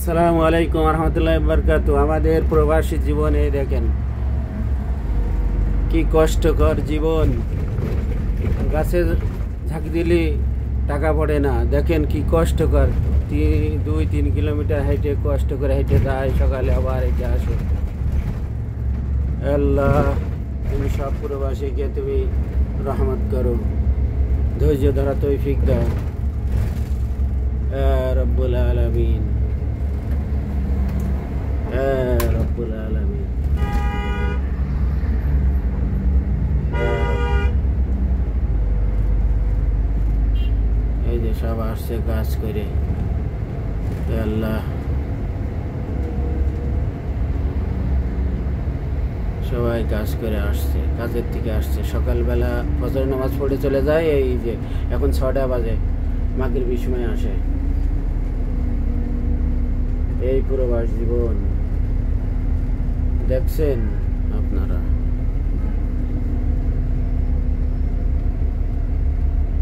আসসালামু আলাইকুম রহমতুল্লাহ বরকাতু। আমাদের প্রবাসী জীবনে দেখেন কি কষ্টকর জীবন। গাছে ঝাঁকি দিলে টাকা পড়ে না। দেখেন কি কষ্টকর, 2-3 কিলোমিটার হেঁটে কষ্ট করে হেঁটে যায়, সকালে আবার হেঁটে আসে। আল্লাহ, তুমি সব প্রবাসীকে তুমি রহমত করো, ধৈর্য ধরা তৌফিক দাও রব্বুল আলামিন, রব্বুল আলামিন। এই যে সব আসছে কাজ করে, আল্লাহ সবাই কাজ করে আসছে, কাজের থেকে আসছে সকালবেলা, ফজর নামাজ পড়ে চলে যায়। এই যে এখন 6টা বাজে, মাগরিবের সময় আসে। এই প্রবাস জীবন দেখছেন আপনারা।